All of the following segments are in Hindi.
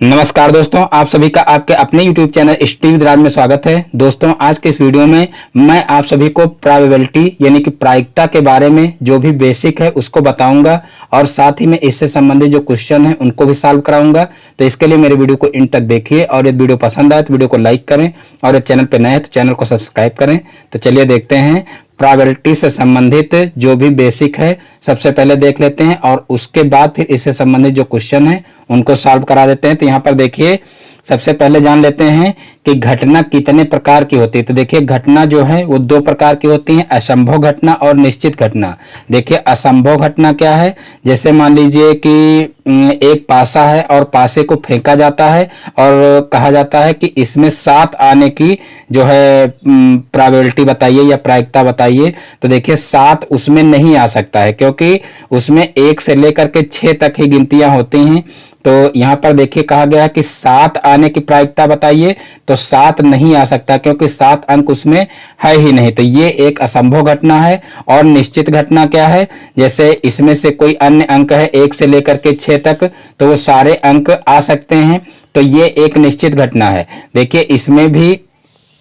नमस्कार दोस्तों, आप सभी का आपके अपने YouTube चैनल स्टडी विद राज में स्वागत है। दोस्तों, आज के इस वीडियो में मैं आप सभी को प्रोबेबिलिटी यानी कि प्रायिकता के बारे में जो भी बेसिक है उसको बताऊंगा और साथ ही में इससे संबंधित जो क्वेश्चन है उनको भी सॉल्व कराऊंगा। तो इसके लिए मेरे वीडियो को इन तक देखिए और यदि वीडियो पसंद आए तो वीडियो को लाइक करें और यदि चैनल पर नए हैं तो चैनल को सब्सक्राइब करें। तो चलिए देखते हैं प्रोबेबिलिटी से संबंधित जो भी बेसिक है सबसे पहले देख लेते हैं और उसके बाद फिर इससे संबंधित जो क्वेश्चन है उनको सॉल्व करा देते हैं। तो यहाँ पर देखिए, सबसे पहले जान लेते हैं कि घटना कितने प्रकार की होती है। तो देखिए, घटना जो है वो दो प्रकार की होती है, असंभव घटना और निश्चित घटना। देखिए, असंभव घटना क्या है, जैसे मान लीजिए कि एक पासा है और पासे को फेंका जाता है और कहा जाता है कि इसमें 7 आने की जो है प्रोबेबिलिटी बताइए या प्रायिकता बताइए। तो देखिए, 7 उसमें नहीं आ सकता है क्योंकि उसमें 1 से लेकर के 6 तक ही गिनतियां होती हैं। तो यहाँ पर देखिए कहा गया कि 7 आने की प्रायिकता बताइए, तो 7 नहीं आ सकता क्योंकि 7 अंक उसमें है ही नहीं। तो ये एक असंभव घटना है। और निश्चित घटना क्या है, जैसे इसमें से कोई अन्य अंक है 1 से लेकर के 6 तक, तो वो सारे अंक आ सकते हैं। तो ये एक निश्चित घटना है। देखिए, इसमें भी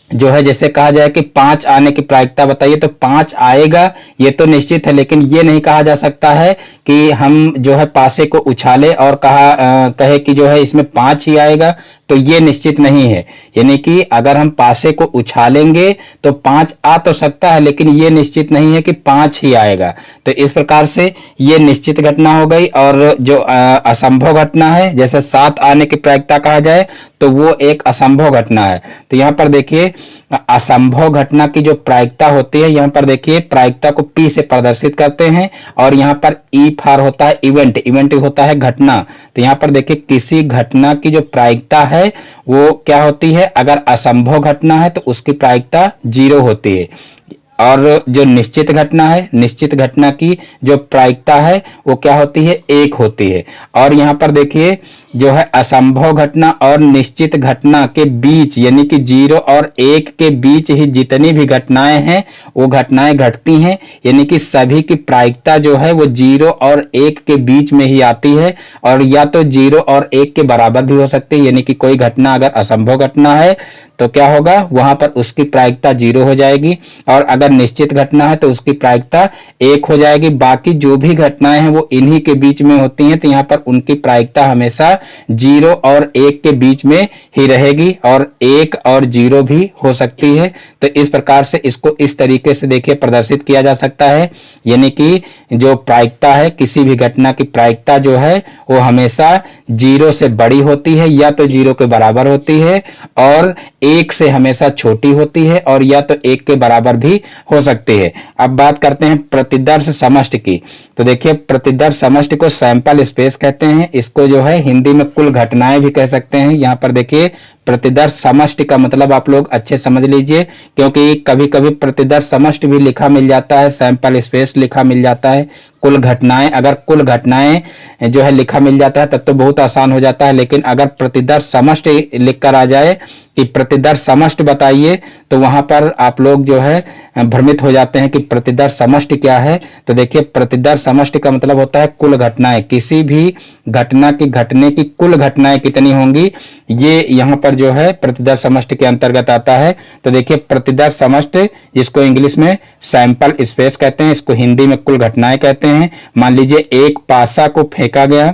जो है जैसे कहा जाए कि 5 आने की प्रायिकता बताइए, तो 5 आएगा ये तो निश्चित है, लेकिन ये नहीं कहा जा सकता है कि हम जो है पासे को उछाले और कहे कि जो है इसमें 5 ही आएगा। तो ये निश्चित नहीं है। यानी कि अगर हम पासे को उछालेंगे तो 5 आ तो सकता है, लेकिन ये निश्चित नहीं है कि 5 ही आएगा। तो इस प्रकार से ये निश्चित घटना हो गई। और जो असंभव घटना है, जैसे 7 आने की प्रायिकता कहा जाए, तो वो एक असंभव घटना है। तो यहाँ पर देखिए, असंभव घटना की जो प्रायिकता होती है, यहाँ पर देखिए प्रायिकता को P से प्रदर्शित करते हैं और यहाँ पर E फॉर होता है इवेंट, इवेंट होता है घटना। तो यहाँ पर देखिए, किसी घटना की जो प्रायिकता है वो क्या होती है, अगर असंभव घटना है तो उसकी प्रायिकता 0 होती है। और जो निश्चित घटना है, निश्चित घटना की जो प्रायिकता है वो क्या होती है, 1 होती है। और यहाँ पर देखिए, जो है असंभव घटना और निश्चित घटना के बीच यानी कि 0 और 1 के बीच ही जितनी भी घटनाएं हैं वो घटनाएं घटती हैं। यानी कि सभी की प्रायिकता जो है वो 0 और 1 के बीच में ही आती है, और या तो 0 और 1 के बराबर भी हो सकती है। यानी कि कोई घटना अगर असंभव घटना है तो क्या होगा, वहां पर उसकी प्रायिकता 0 हो जाएगी, और अगर निश्चित घटना है तो उसकी प्रायिकता 1 हो जाएगी। बाकी जो भी घटनाएं हैं वो इन्हीं के बीच में होती हैं, तो यहाँ पर उनकी प्रायिकता हमेशा 0 और 1 के बीच में ही रहेगी, और 1 और 0 भी हो सकती है। तो इस प्रकार से इसको इस तरीके से देखिए प्रदर्शित किया जा सकता है। यानी कि जो प्रायिकता है, किसी भी घटना की प्रायिकता जो है वो हमेशा 0 से बड़ी होती है, या तो 0 के बराबर होती है, और 1 से हमेशा छोटी होती है, और या तो 1 के बराबर भी हो सकती है। अब बात करते हैं प्रतिदर्श समष्टि की। तो देखिए, प्रतिदर्श समष्टि को सैंपल स्पेस कहते हैं। इसको जो है हिंदी में कुल घटनाएं भी कह सकते हैं। यहाँ पर देखिए, प्रतिदर्श समष्टि का मतलब आप लोग अच्छे समझ लीजिए, क्योंकि कभी कभी प्रतिदर्श समष्टि भी लिखा मिल जाता है, सैंपल स्पेस लिखा मिल जाता है। कुल घटनाएं, अगर कुल घटनाएं जो है लिखा मिल जाता है तब तो बहुत आसान हो जाता है, लेकिन अगर प्रतिदर्श समष्टि लिखकर आ जाए कि प्रतिदर्श समष्टि बताइए, तो वहां पर आप लोग जो है भ्रमित हो जाते हैं कि प्रतिदर्श समष्टि क्या है। तो देखिए, प्रतिदर्श समष्टि का मतलब होता है कुल घटनाएं, किसी भी घटना की घटने की कुल घटनाएं कितनी होंगी, ये यहाँ पर जो है प्रतिदर्श समष्टि के अंतर्गत आता है। तो देखिए, प्रतिदर्श समष्टि, जिसको इंग्लिश में सैंपल स्पेस कहते हैं, इसको हिंदी में कुल घटनाएं कहते हैं। मान लीजिए एक पासा को फेंका गया,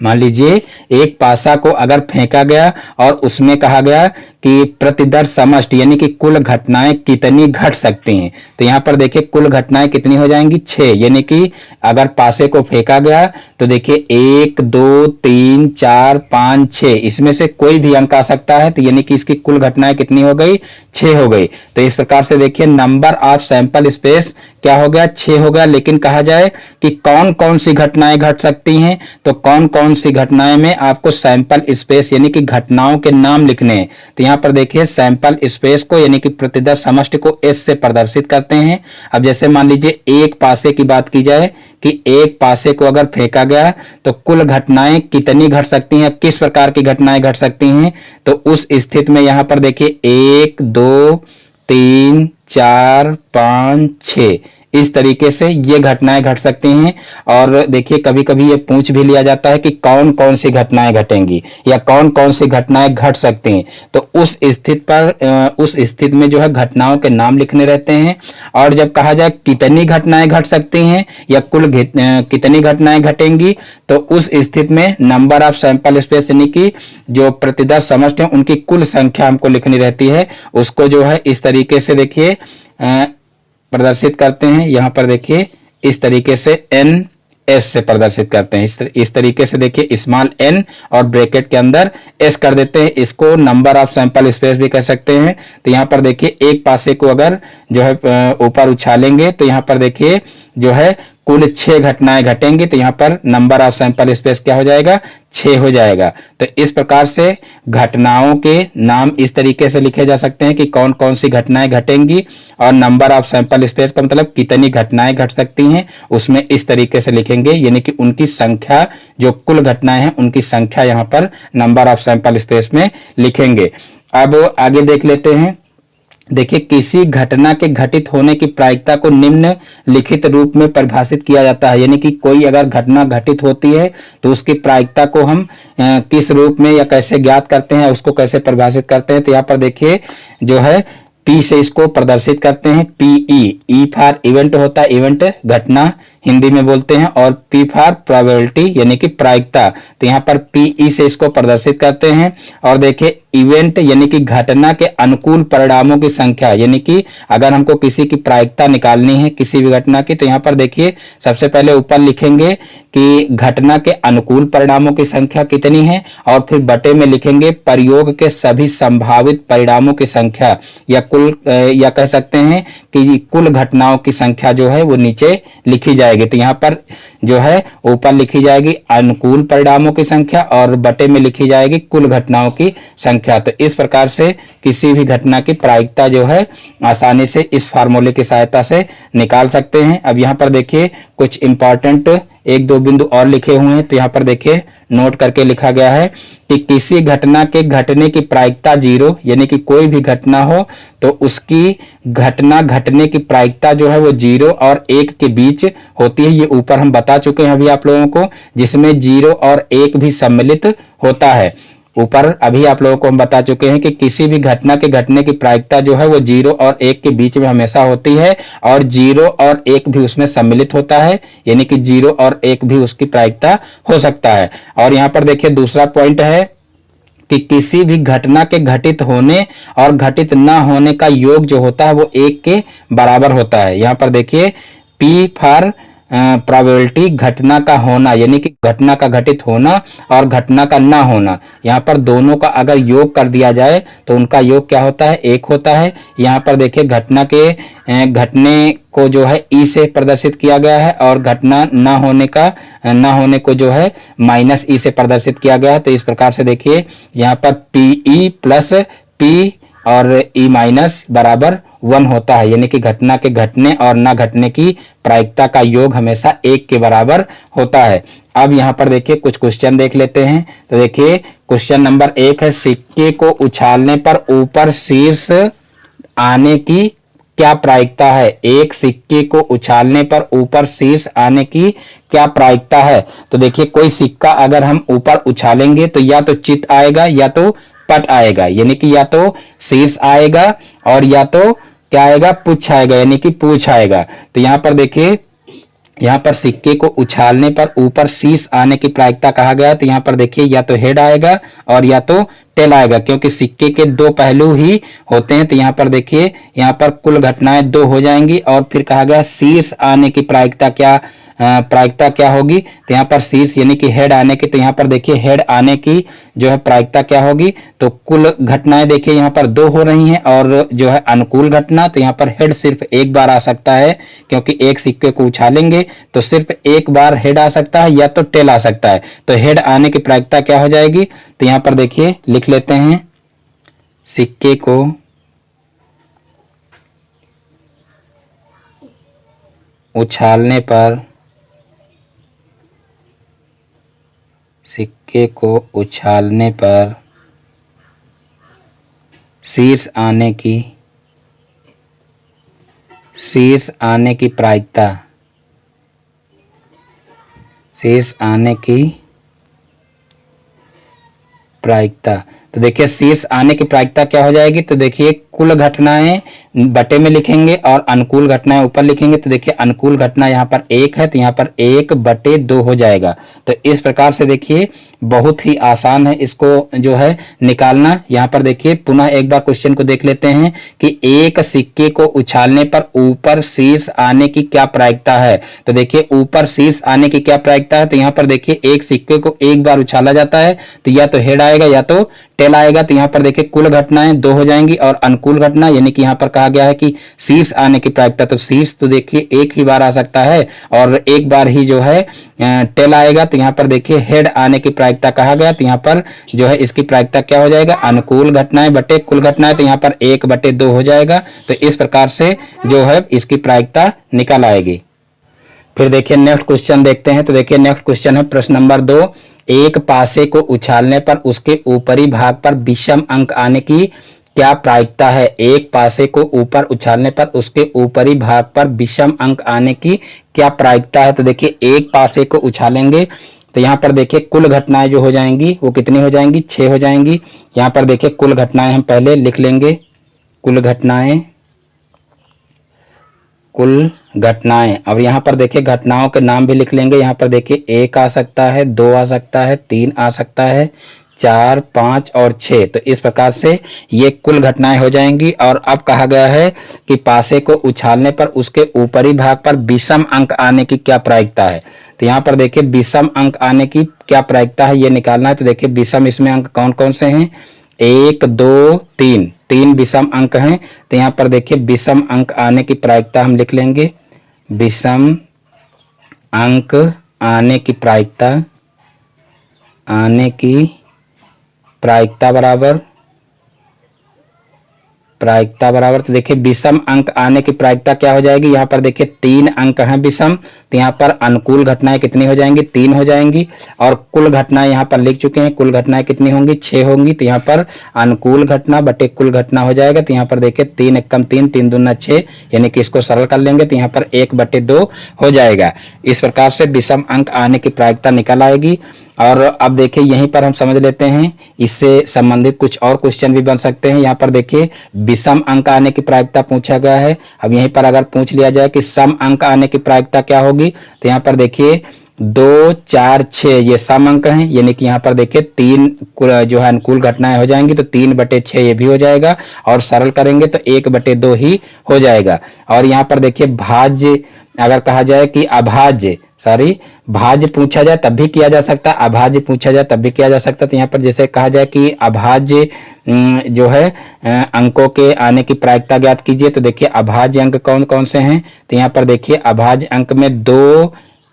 मान लीजिए एक पासा को अगर फेंका गया और उसमें कहा गया कि प्रतिदर्श समष्टि यानी कि कुल घटनाएं कितनी घट सकती हैं। तो यहाँ पर देखिए, कुल घटनाएं कितनी हो जाएंगी, 6। यानी कि अगर पासे को फेंका गया तो देखिए 1 2 3 4 5 6, इसमें से कोई भी अंक आ सकता है। तो यानी कि इसकी कुल घटनाएं कितनी हो गई, 6 हो गई। तो इस प्रकार से देखिए, नंबर ऑफ सैंपल स्पेस क्या हो गया, 6 हो गया। लेकिन कहा जाए कि कौन कौन सी घटनाएं घट सकती हैं, तो कौन कौन सी घटनाएं में आपको सैंपल स्पेस यानी कि घटनाओं के नाम लिखने हैं। तो यहाँ पर देखिए, सैंपल स्पेस को यानी कि प्रतिदर्श समष्टि को S से प्रदर्शित करते हैं। अब जैसे मान लीजिए एक पासे की बात की जाए कि एक पासे को अगर फेंका गया तो कुल घटनाएं कितनी घट सकती हैं, किस प्रकार की घटनाएं घट सकती हैं। तो उस स्थिति में यहाँ पर देखिए 1 2 3 4 5 6, इस तरीके से ये घटनाएं घट सकती हैं। और देखिए कभी कभी ये पूछ भी लिया जाता है कि कौन कौन सी घटनाएं घटेंगी या कौन कौन सी घटनाएं घट सकती हैं। तो उस स्थिति में जो है घटनाओं के नाम लिखने रहते हैं। और जब कहा जाए कितनी घटनाएं घट सकती हैं या कितनी घटनाएं घटेंगी, तो उस स्थिति में नंबर ऑफ सैंपल स्पेस यानी कि जो प्रतिदर्श समष्टि है उनकी कुल संख्या हमको लिखनी रहती है। उसको जो है इस तरीके से देखिए प्रदर्शित करते हैं। यहां पर देखिए इस तरीके से एन एस से प्रदर्शित करते हैं। इस तरीके से देखिए स्मॉल एन और ब्रैकेट के अंदर एस कर देते हैं। इसको नंबर ऑफ सैंपल स्पेस भी कह सकते हैं। तो यहाँ पर देखिए एक पासे को अगर जो है ऊपर उछालेंगे तो यहाँ पर देखिए जो है कुल 6 घटनाएं घटेंगी। तो यहाँ पर नंबर ऑफ सैंपल स्पेस क्या हो जाएगा, 6 हो जाएगा। तो इस प्रकार से घटनाओं के नाम इस तरीके से लिखे जा सकते हैं कि कौन कौन सी घटनाएं घटेंगी, और नंबर ऑफ सैंपल स्पेस का मतलब कितनी घटनाएं घट सकती हैं उसमें इस तरीके से लिखेंगे, यानी कि उनकी संख्या, जो कुल घटनाएं हैं उनकी संख्या यहाँ पर नंबर ऑफ सैंपल स्पेस में लिखेंगे। अब आगे देख लेते हैं। देखिए किसी घटना के घटित होने की प्रायिकता को निम्न लिखित रूप में परिभाषित किया जाता है। यानी कि कोई अगर घटना घटित होती है तो उसकी प्रायिकता को हम किस रूप में या कैसे ज्ञात करते हैं, उसको कैसे परिभाषित करते हैं। तो यहाँ पर देखिए जो है पी से इसको प्रदर्शित करते हैं। पीई, ई फॉर इवेंट होता है, इवेंट घटना हिंदी में बोलते हैं, और पी फॉर प्रोबेबिलिटी यानी कि प्रायिकता। तो यहाँ पर पीई से इसको प्रदर्शित करते हैं। और देखिए इवेंट यानी कि घटना के अनुकूल परिणामों की संख्या, यानी कि अगर हमको किसी की प्रायिकता निकालनी है किसी भी घटना की, तो यहाँ पर देखिए सबसे पहले ऊपर लिखेंगे कि घटना के अनुकूल परिणामों की संख्या कितनी है, और फिर बटे में लिखेंगे प्रयोग के सभी संभावित परिणामों की संख्या, या कह सकते हैं कि कुल घटनाओं की संख्या जो है वो नीचे लिखी जाएगी। तो यहाँ पर जो है ऊपर लिखी जाएगी अनुकूल परिणामों की संख्या और बटे में लिखी जाएगी कुल घटनाओं की संख्या। तो इस प्रकार से किसी भी घटना की प्रायिकता जो है आसानी से इस फार्मूले की सहायता से निकाल सकते हैं। अब यहाँ पर देखिए कुछ इंपॉर्टेंट 1-2 बिंदु और लिखे हुए हैं। तो यहाँ पर देखिए नोट करके लिखा गया है कि किसी घटना के घटने की प्रायिकता 0, यानी कि कोई भी घटना हो तो उसकी घटना घटने की प्रायिकता जो है वो 0 और 1 के बीच होती है। ये ऊपर हम बता चुके हैं अभी आप लोगों को, जिसमें 0 और 1 भी सम्मिलित होता है। ऊपर अभी आप लोगों को हम बता चुके हैं कि किसी भी घटना के घटने की प्रायिकता जो है वो 0 और 1 के बीच में हमेशा होती है, और 0 और 1 भी उसमें सम्मिलित होता है, यानी कि 0 और 1 भी उसकी प्रायिकता हो सकता है। और यहाँ पर देखिए दूसरा पॉइंट है कि किसी भी घटना के घटित होने और घटित ना होने का योग जो होता है वो 1 के बराबर होता है। यहाँ पर देखिए P फॉर प्रोबेबिलिटी, घटना का होना यानी कि घटना का घटित होना और घटना का ना होना, यहाँ पर दोनों का अगर योग कर दिया जाए तो उनका योग क्या होता है, 1 होता है। यहाँ पर देखिए घटना के घटने को जो है ई से प्रदर्शित किया गया है, और घटना ना होने को जो है माइनस ई से प्रदर्शित किया गया है। तो इस प्रकार से देखिए यहाँ पर पीई प्लस पी और ई माइनस बराबर 1 होता है, यानी कि घटना के घटने और ना घटने की प्रायिकता का योग हमेशा 1 के बराबर होता है। अब यहाँ पर देखिए कुछ क्वेश्चन देख लेते हैं। तो देखिए क्वेश्चन नंबर 1 है, सिक्के को उछालने पर ऊपर शीर्ष आने की क्या प्रायिकता है। एक सिक्के को उछालने पर ऊपर शीर्ष आने की क्या प्रायिकता है। तो देखिए कोई सिक्का अगर हम ऊपर उछालेंगे तो या तो चित आएगा या तो पट आएगा, यानी कि या तो शीर्ष आएगा और या तो क्या आएगा, पुच्छ आएगा, यानी कि पूछ आएगा। तो यहाँ पर देखिए यहाँ पर सिक्के को उछालने पर ऊपर शीर्ष आने की प्रायिकता कहा गया। तो यहाँ पर देखिए या तो हेड आएगा और या तो टेल आएगा, क्योंकि सिक्के के 2 पहलू ही होते हैं। तो यहाँ पर देखिए यहाँ पर कुल घटनाएं 2 हो जाएंगी, और फिर कहा गया शीर्ष आने की प्रायिकता क्या होगी। तो यहाँ पर शीर्ष यानी कि हेड आने की, तो यहाँ पर देखिए हेड आने की जो है प्रायिकता क्या होगी। तो कुल घटनाएं देखिए यहाँ पर 2 हो रही हैं, और जो है अनुकूल घटना, तो यहाँ पर हेड सिर्फ 1 बार आ सकता है, क्योंकि एक सिक्के को उछालेंगे तो सिर्फ 1 बार हेड आ सकता है या तो टेल आ सकता है। तो हेड आने की प्रायिकता क्या हो जाएगी। तो यहाँ पर देखिए लिख लेते हैं, सिक्के को उछालने पर शीर्ष शीर्ष आने की प्रायिकता, शीर्ष आने की प्रायिकता। तो देखिए शीर्ष आने की प्रायिकता क्या हो जाएगी, तो देखिए कुल घटनाएं बटे में लिखेंगे और अनुकूल घटनाएं ऊपर लिखेंगे। तो देखिए अनुकूल घटना यहाँ पर 1 है तो यहाँ पर 1/2 हो जाएगा। तो इस प्रकार से देखिए बहुत ही आसान है इसको जो है निकालना। यहाँ पर देखिए पुनः एक बार क्वेश्चन को देख लेते हैं कि एक सिक्के को उछालने पर ऊपर शीर्ष आने की क्या प्रायिकता है। तो देखिए ऊपर शीर्ष आने की क्या प्रायिकता है, तो यहाँ पर देखिए एक सिक्के को एक बार उछाला जाता है तो या तो हेड आएगा या तो टेल आएगा। तो यहाँ पर देखिए कुल घटनाएं 2 हो जाएंगी और अनुकूल घटना यानी कि यहाँ पर कहा गया है कि शीर्ष आने की प्रायिकता, तो शीर्ष तो देखिए एक ही बार आ सकता है और एक बार ही जो है टेल आएगा। तो यहाँ पर देखिए हेड आने की प्रायिकता कहा गया, तो यहाँ पर जो है इसकी प्रायिकता क्या हो जाएगा, अनुकूल घटनाएं बटे कुल घटनाएं, तो यहाँ पर 1/2 हो जाएगा। तो इस प्रकार से जो है इसकी प्रायिकता निकल आएगी। फिर देखिए नेक्स्ट क्वेश्चन देखते हैं। तो देखिए नेक्स्ट क्वेश्चन है प्रश्न नंबर 2, एक पासे को उछालने पर उसके ऊपरी भाग पर विषम अंक आने की क्या प्रायिकता है। एक पासे को ऊपर उछालने पर उसके ऊपरी भाग पर विषम अंक आने की क्या प्रायिकता है। तो देखिए एक पासे को उछालेंगे तो यहाँ पर देखिए कुल घटनाएं जो हो जाएंगी वो कितनी हो जाएंगी, 6 हो जाएंगी। यहाँ पर देखिए कुल घटनाएं हम पहले लिख लेंगे, कुल घटनाएं, कुल घटनाएं। अब यहाँ पर देखिए घटनाओं के नाम भी लिख लेंगे। यहाँ पर देखिए 1 आ सकता है, 2 आ सकता है, 3 आ सकता है, 4, 5 और 6। तो इस प्रकार से ये कुल घटनाएं हो जाएंगी। और अब कहा गया है कि पासे को उछालने पर उसके ऊपरी भाग पर विषम अंक आने की क्या प्रायिकता है। तो यहाँ पर देखिए विषम अंक आने की क्या प्रायिकता है ये निकालना है। तो देखिए विषम इसमें अंक कौन कौन से हैं, 1, 2, 3, 3 विषम अंक हैं। तो यहाँ पर देखिए विषम अंक आने की प्रायिकता हम लिख लेंगे, विषम अंक आने की प्रायिकता, आने की प्रायिकता बराबर, प्रायिकता बराबर। तो देखिए विषम अंक आने की प्रायिकता क्या हो जाएगी, यहाँ पर देखिए 3 अंक हैं विषम, तो यहाँ पर अनुकूल घटनाएं कितनी हो जाएंगी, 3 हो जाएंगी। और कुल घटनाएं यहाँ पर लिख चुके हैं, कुल घटनाएं कितनी होंगी, 6 होंगी। तो यहाँ पर अनुकूल घटना बटे कुल घटना हो जाएगा। तो यहाँ पर देखिए 3 एकम 3, 3 दूना 6, यानी कि इसको सरल कर लेंगे तो यहाँ पर 1/2 हो जाएगा। इस प्रकार से विषम अंक आने की प्रायिकता निकल आएगी। और अब देखिए यहीं पर हम समझ लेते हैं, इससे संबंधित कुछ और क्वेश्चन भी बन सकते हैं। यहाँ पर देखिए विषम अंक आने की प्रायिकता पूछा गया है। अब यहीं पर अगर पूछ लिया जाए कि सम अंक आने की प्रायिकता क्या होगी, तो यहाँ पर देखिए 2, 4, 6 ये सम अंक हैं, यानी कि यहाँ पर देखिए 3 जो है अनुकूल घटनाएं हो जाएंगी, तो 3/6 ये भी हो जाएगा। और सरल करेंगे तो 1/2 ही हो जाएगा। और यहाँ पर देखिए भाज्य अगर कहा जाए कि अभाज्य भाज्य पूछा जाए तब भी किया जा सकता है, अभाज्य पूछा जाए तब भी किया जा सकता है। तो यहाँ पर जैसे कहा जाए कि अभाज्य जो है अंकों के आने की प्रायिकता ज्ञात कीजिए। तो देखिए अभाज्य अंक कौन कौन से हैं, तो यहाँ पर देखिए अभाज्य अंक में 2,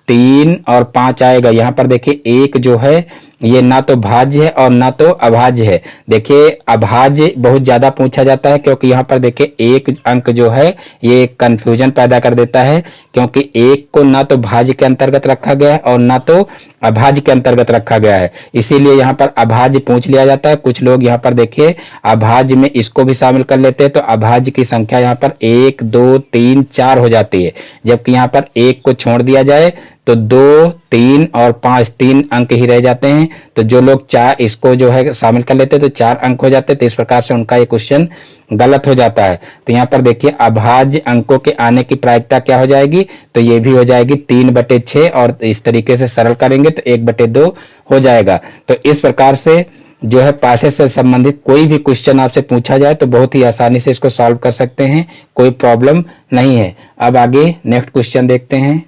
3 और 5 आएगा। यहाँ पर देखिए 1 जो है ये ना तो भाज्य है और ना तो अभाज्य है। देखिए अभाज्य बहुत ज्यादा पूछा जाता है, क्योंकि यहाँ पर देखिए 1 अंक जो है ये कंफ्यूजन पैदा कर देता है, क्योंकि 1 को ना तो भाज्य के अंतर्गत रखा गया है और ना तो अभाज्य के अंतर्गत रखा गया है, इसीलिए यहाँ पर अभाज्य पूछ लिया जाता है। कुछ लोग यहाँ पर देखिए अभाज्य में इसको भी शामिल कर लेते हैं, तो अभाज्य की संख्या यहाँ पर 1, 2, 3, 4 हो जाती है। जबकि यहाँ पर 1 को छोड़ दिया जाए तो 2, 3 और 5 3 अंक ही रह जाते हैं। तो जो लोग 4 इसको जो है शामिल कर लेते हैं तो 4 अंक हो जाते हैं। तो इस प्रकार से उनका ये क्वेश्चन गलत हो जाता है। तो यहाँ पर देखिए अभाज्य अंकों के आने की प्रायिकता क्या हो जाएगी, तो ये भी हो जाएगी 3/6 और इस तरीके से सरल करेंगे तो 1/2 हो जाएगा। तो इस प्रकार से जो है पासे से संबंधित कोई भी क्वेश्चन आपसे पूछा जाए तो बहुत ही आसानी से इसको सॉल्व कर सकते हैं, कोई प्रॉब्लम नहीं है। अब आगे नेक्स्ट क्वेश्चन देखते हैं।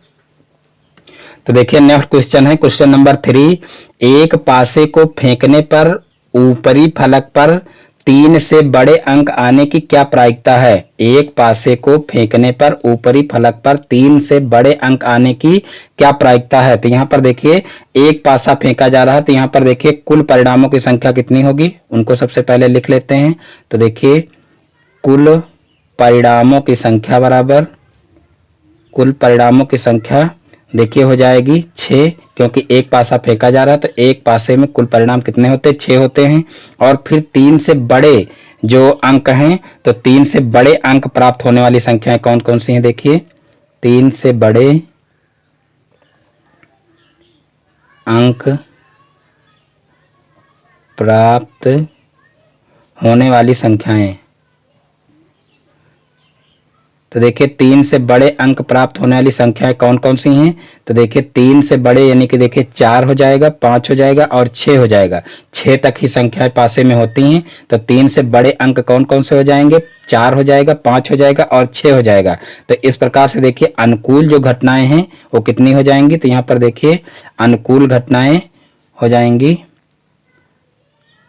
तो देखिए नेक्स्ट क्वेश्चन है क्वेश्चन नंबर 3, एक पासे को फेंकने पर ऊपरी फलक पर 3 से बड़े अंक आने की क्या प्रायिकता है। एक पासे को फेंकने पर ऊपरी फलक पर 3 से बड़े अंक आने की क्या प्रायिकता है। तो यहाँ पर देखिए एक पासा फेंका जा रहा है, तो यहाँ पर देखिए कुल परिणामों की संख्या कितनी होगी, उनको सबसे पहले लिख लेते हैं। तो देखिए कुल परिणामों की संख्या बराबर, कुल परिणामों की संख्या देखिए हो जाएगी 6, क्योंकि एक पासा फेंका जा रहा है तो एक पासे में कुल परिणाम कितने होते हैं, 6 होते हैं। और फिर 3 से बड़े जो अंक हैं, तो 3 से बड़े अंक प्राप्त होने वाली संख्याएं कौन कौन सी हैं? देखिए 3 से बड़े अंक प्राप्त होने वाली संख्याएं। तो देखिए 3 से बड़े अंक प्राप्त होने वाली संख्याएं कौन कौन सी हैं? तो देखिए 3 से बड़े यानी कि देखिए 4 हो जाएगा, 5 हो जाएगा और 6 हो जाएगा। 6 तक ही संख्याएं पासे में होती हैं। तो 3 से बड़े अंक कौन कौन से हो जाएंगे? 4 हो जाएगा, 5 हो जाएगा और 6 हो जाएगा। तो इस प्रकार से देखिए अनुकूल जो घटनाएं हैं वो कितनी हो जाएंगी? तो यहाँ पर देखिए अनुकूल घटनाएं हो जाएंगी,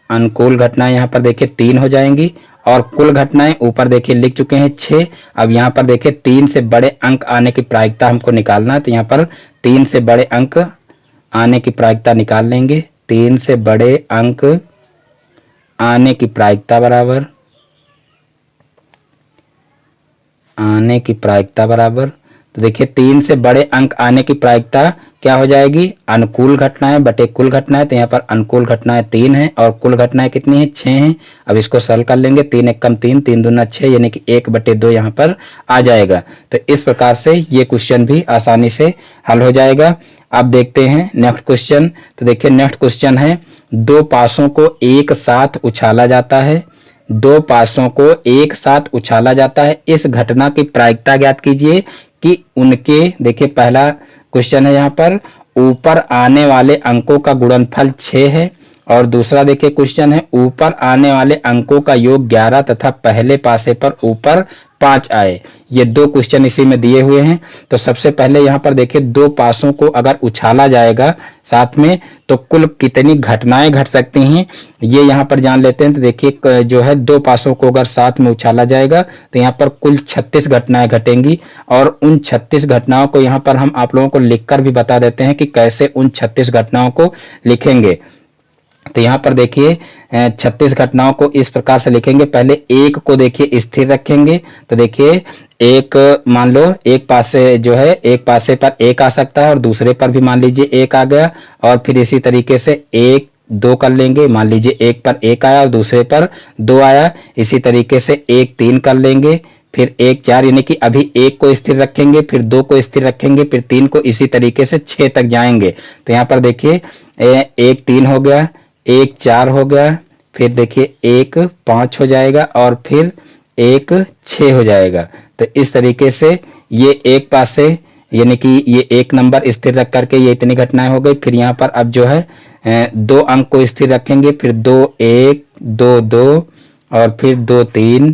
अनुकूल घटनाएं यहाँ पर देखिए 3 हो जाएंगी और कुल घटनाएं ऊपर देखिए लिख चुके हैं 6। अब यहाँ पर देखिए 3 से बड़े अंक आने की प्रायिकता हमको निकालना है। तो यहाँ पर 3 से बड़े अंक आने की प्रायिकता निकाल लेंगे। 3 से बड़े अंक आने की प्रायिकता बराबर, आने की प्रायिकता बराबर, तो देखिए 3 से बड़े अंक आने की प्रायिकता क्या हो जाएगी? अनुकूल घटनाएं बटे कुल घटनाएं। तो यहाँ पर अनुकूल घटनाएं 3 हैं और कुल घटनाएं कितनी हैं? 6 हैं। अब इसको सरल कर लेंगे, 3 एक कम 3, 3 दूना 6 यानी कि 1/2 यहाँ पर आ जाएगा। तो इस प्रकार से ये क्वेश्चन भी आसानी से हल हो जाएगा। अब देखते हैं नेक्स्ट क्वेश्चन। तो देखिए नेक्स्ट क्वेश्चन है, 2 पासों को एक साथ उछाला जाता है। 2 पासों को एक साथ उछाला जाता है। इस घटना की प्रायिकता ज्ञात कीजिए कि उनके, देखिए पहला क्वेश्चन है यहाँ पर, ऊपर आने वाले अंकों का गुणनफल 6 है और दूसरा देखिए क्वेश्चन है, ऊपर आने वाले अंकों का योग 11 तथा पहले पासे पर ऊपर 5 आए। ये 2 क्वेश्चन इसी में दिए हुए हैं। तो सबसे पहले यहाँ पर देखिए 2 पासों को अगर उछाला जाएगा साथ में तो कुल कितनी घटनाएं घट सकती हैं ये यहाँ पर जान लेते हैं। तो देखिए जो है 2 पासों को अगर साथ में उछाला जाएगा तो यहाँ पर कुल 36 घटनाएं घटेंगी और उन 36 घटनाओं को यहाँ पर हम आप लोगों को लिखकर भी बता देते हैं कि कैसे उन 36 घटनाओं को लिखेंगे। तो यहाँ पर देखिए 36 घटनाओं को इस प्रकार से लिखेंगे। पहले एक को देखिए स्थिर रखेंगे। तो देखिए एक, मान लो एक पासे जो है, एक पासे पर 1 आ सकता है और दूसरे पर भी मान लीजिए 1 आ गया और फिर इसी तरीके से 1 2 कर लेंगे। मान लीजिए एक पर 1 आया और दूसरे पर 2 आया। इसी तरीके से 1 3 कर लेंगे, फिर 1 4, यानी कि अभी 1 को स्थिर रखेंगे, फिर 2 को स्थिर रखेंगे, फिर 3 को, इसी तरीके से 6 तक जाएंगे। तो यहाँ पर देखिए 1 3 हो गया, 1 4 हो गया, फिर देखिए 1 5 हो जाएगा और फिर 1 6 हो जाएगा। तो इस तरीके से ये एक पासे यानी कि ये 1 नंबर स्थिर रख करके ये इतनी घटनाएं हो गई। फिर यहाँ पर अब जो है 2 अंक को स्थिर रखेंगे, फिर 2 1 2 2 और फिर 2 3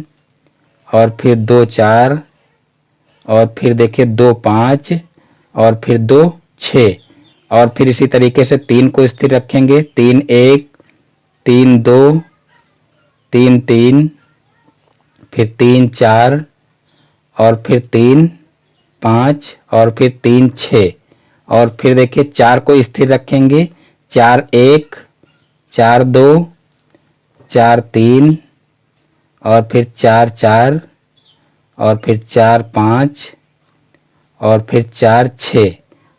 और फिर 2 4 और फिर देखिए 2 5 और फिर 2 6 और फिर इसी तरीके से 3 को स्थिर रखेंगे, 3 1 3 2 3 3 फिर 3 4 और फिर 3 5 और फिर 3 6 और फिर देखिए 4 को स्थिर रखेंगे, 4 1 4 2 4 3 और फिर 4 4 और फिर 4 5 और फिर 4 6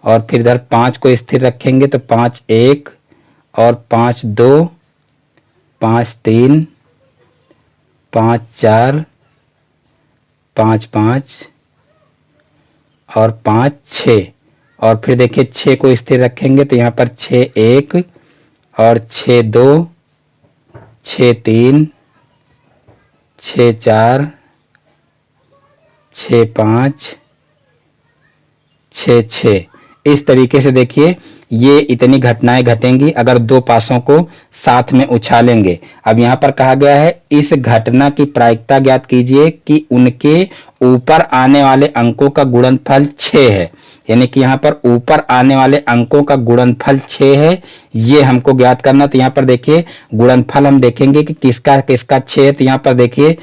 और फिर इधर 5 को स्थिर रखेंगे तो 5 1 और 5 2 5 3 5 4 5 5 और 5 6 और फिर देखिए 6 को स्थिर रखेंगे तो यहाँ पर 6 1 और 6 2 6 3 6 4 6 5 6 6। इस तरीके से देखिए ये इतनी घटनाएं घटेंगी अगर 2 पासों को साथ में उछालेंगे। अब यहाँ पर कहा गया है इस घटना की प्रायिकता ज्ञात कीजिए कि उनके ऊपर आने वाले अंकों का गुणनफल 6 है। यानी कि यहाँ पर ऊपर आने वाले अंकों का गुणनफल 6 है, ये हमको ज्ञात करना। तो यहाँ पर देखिए गुणनफल हम देखेंगे कि किसका किसका 6 है। तो यहाँ पर देखिए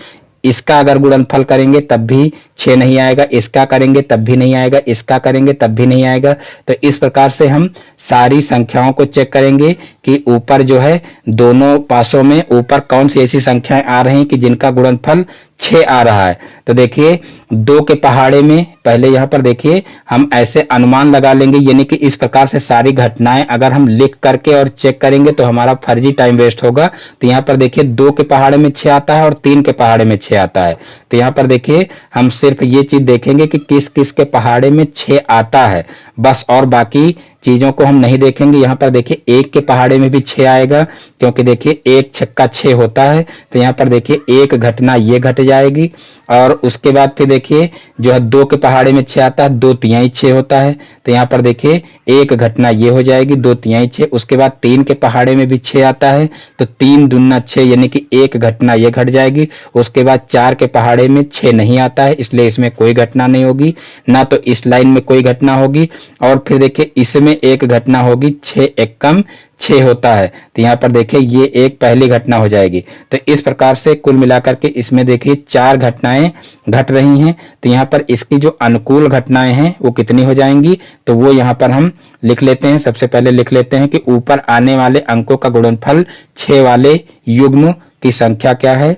इसका अगर गुणनफल करेंगे तब भी 6 नहीं आएगा, इसका करेंगे तब भी नहीं आएगा, इसका करेंगे तब भी नहीं आएगा। तो इस प्रकार से हम सारी संख्याओं को चेक करेंगे कि ऊपर जो है दोनों पासों में ऊपर कौन सी ऐसी संख्याएं आ रही हैं कि जिनका गुणनफल 6 आ रहा है। तो देखिए 2 के पहाड़े में पहले यहाँ पर देखिए हम ऐसे अनुमान लगा लेंगे, यानी कि इस प्रकार से सारी घटनाएं अगर हम लिख करके और चेक करेंगे तो हमारा फर्जी टाइम वेस्ट होगा। तो यहाँ पर देखिए 2 के पहाड़े में 6 आता है और 3 के पहाड़े में 6 आता है। तो यहाँ पर देखिए हम सिर्फ ये चीज देखेंगे कि किस किस के पहाड़े में 6 आता है बस, और बाकी चीजों को हम नहीं देखेंगे। यहाँ पर देखिए 1 के पहाड़े में भी 6 आएगा, क्योंकि देखिए 1 छक्का 6 होता है। तो यहाँ पर देखिए एक घटना ये घट जाएगी, और उसके बाद फिर देखिए जो है 2 के पहाड़े में 6 आता है, 2 तिहाई 6 होता है। तो यहाँ पर देखिए एक घटना ये हो जाएगी 2 तिहाई 6। उसके बाद 3 के पहाड़े में भी 6 आता है, तो 3 दूना 6, यानी कि एक घटना ये घट जाएगी। उसके बाद 4 के पहाड़े में 6 नहीं आता है, इसलिए इसमें कोई घटना नहीं होगी, ना तो इस लाइन में कोई घटना होगी। और फिर देखिए इसमें एक घटना होगी, 6 एकम 6 होता है। तो यहाँ पर देखिए ये एक पहली घटना हो जाएगी। तो इस प्रकार से कुल मिलाकर के इसमें देखिए 4 घटनाएं घट रही हैं। तो यहाँ पर इसकी जो अनुकूल घटनाएं हैं वो कितनी हो जाएंगी, तो वो यहाँ पर हम लिख लेते हैं। सबसे पहले लिख लेते हैं कि ऊपर आने वाले अंकों का गुणनफल 6 वाले युग्म की संख्या क्या है।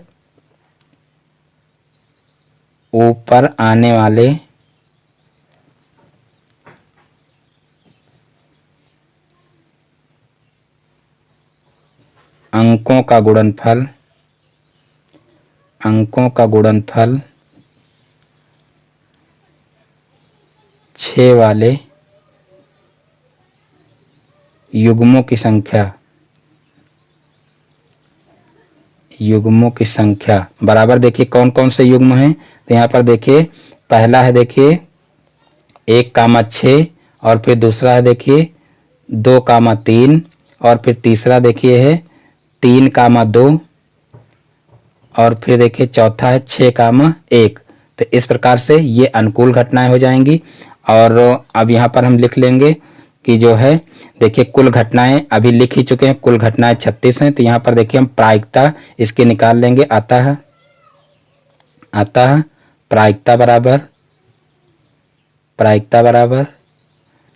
ऊपर आने वाले अंकों का गुणनफल 6 वाले युग्मों की संख्या बराबर देखिए कौन कौन से युग्म हैं। तो यहाँ पर देखिए पहला है देखिए 1,6, और फिर दूसरा है देखिए 2,3, और फिर तीसरा देखिए है 3,2, और फिर देखिए चौथा है 6,1। तो इस प्रकार से ये अनुकूल घटनाएं हो जाएंगी। और अब यहाँ पर हम लिख लेंगे कि जो है देखिए कुल घटनाएं अभी लिख ही चुके हैं, कुल घटनाएं 36 हैं। तो यहाँ पर देखिए हम प्रायिकता इसके निकाल लेंगे। आता है प्रायिकता बराबर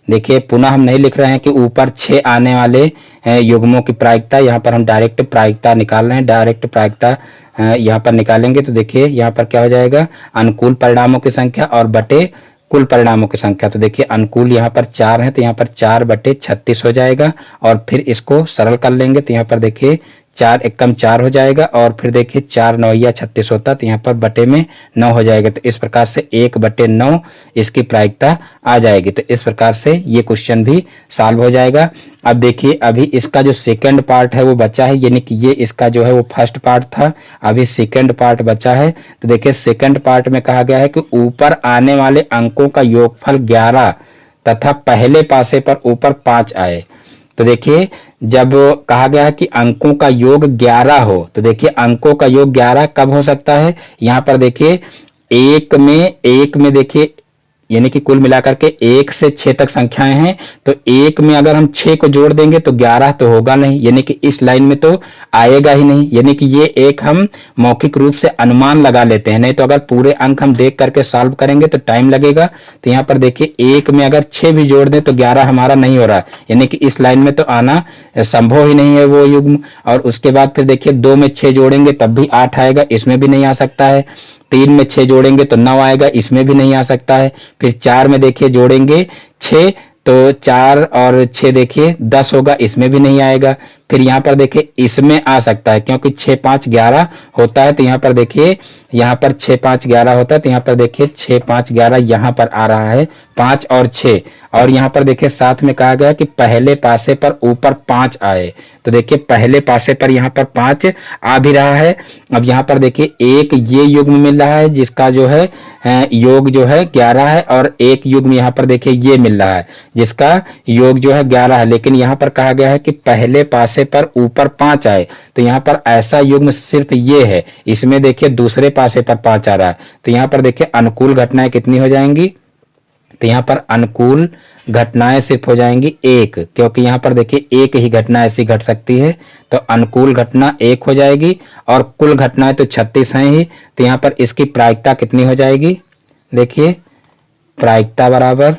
देखिए पुनः हम नहीं लिख रहे हैं कि ऊपर 6 आने वाले युग्मों की प्रायिकता, यहाँ पर हम डायरेक्ट प्रायिकता निकाल रहे हैं। डायरेक्ट प्रायिकता यहाँ पर निकालेंगे तो देखिए यहाँ पर क्या हो जाएगा, अनुकूल परिणामों की संख्या और बटे कुल परिणामों की संख्या। तो देखिए अनुकूल यहाँ पर 4 है, तो यहाँ पर 4/36 हो जाएगा। और फिर इसको सरल कर लेंगे तो यहाँ पर देखिए 4 एकम 4 हो जाएगा, और फिर देखिए 4 9 36 होता, तो यहाँ पर बटे में 9 हो जाएगा। तो इस प्रकार से 1/9 इसकी प्रायिकता आ जाएगी। तो इस प्रकार से ये क्वेश्चन भी सॉल्व हो जाएगा। अब देखिए अभी इसका जो सेकंड पार्ट है वो बचा है, यानी कि ये इसका जो है वो फर्स्ट पार्ट था, अभी सेकंड पार्ट बचा है। तो देखिए सेकंड पार्ट में कहा गया है कि ऊपर आने वाले अंकों का योगफल 11 तथा पहले पासे पर ऊपर 5 आए। तो देखिए जब कहा गया है कि अंकों का योग 11 हो, तो देखिए अंकों का योग 11 कब हो सकता है, यहाँ पर देखिए एक में देखिए यानी कि कुल मिलाकर के 1 से 6 तक संख्याएं हैं, तो 1 में अगर हम 6 को जोड़ देंगे तो 11 तो होगा नहीं, यानी कि इस लाइन में तो आएगा ही नहीं। यानी कि ये एक हम मौखिक रूप से अनुमान लगा लेते हैं, नहीं तो अगर पूरे अंक हम देख करके सॉल्व करेंगे तो टाइम लगेगा। तो यहाँ पर देखिए 1 में अगर 6 भी जोड़ दें तो 11 हमारा नहीं हो रहा है, यानी कि इस लाइन में तो आना संभव ही नहीं है वो युग्म। और उसके बाद फिर देखिए 2 में 6 जोड़ेंगे तब भी 8 आएगा, इसमें भी नहीं आ सकता है। 3 में 6 जोड़ेंगे तो 9 आएगा, इसमें भी नहीं आ सकता है। फिर 4 में देखिए जोड़ेंगे 6 तो 4 और 6 देखिए 10 होगा, इसमें भी नहीं आएगा। फिर यहाँ पर देखिए इसमें आ सकता है क्योंकि 6 5 11 होता है। तो यहाँ पर देखिए यहाँ पर 6 5 11 होता है, तो यहाँ पर देखिए 6 5 11 यहाँ पर आ रहा है 5 और 6। और यहाँ पर देखिए साथ में कहा गया कि पहले पासे पर ऊपर 5 आए, तो देखिए पहले पासे पर यहाँ पर 5 आ भी रहा है। अब यहाँ पर देखिए एक ये युग्म मिल रहा है जिसका जो है योग जो है 11 है, और एक युग्म यहाँ पर देखिए ये मिल रहा है जिसका योग जो है 11 है। लेकिन यहाँ पर कहा गया है कि पहले पासे पर ऊपर 5 आए, तो यहाँ पर ऐसा युग्म सिर्फ ये है, इसमें देखिए दूसरे पासे पर 5 आ रहा है। तो यहाँ पर देखिए अनुकूल घटनाएं कितनी हो जाएंगी, तो यहाँ पर अनुकूल घटनाएं सिर्फ हो जाएंगी 1, क्योंकि यहाँ पर देखिए एक ही घटना ऐसी घट सकती है, तो अनुकूल घटना 1 हो जाएगी। और कुल घटनाएं तो 36 हैं ही, तो यहाँ पर इसकी प्रायिकता कितनी हो जाएगी, देखिए प्रायिकता बराबर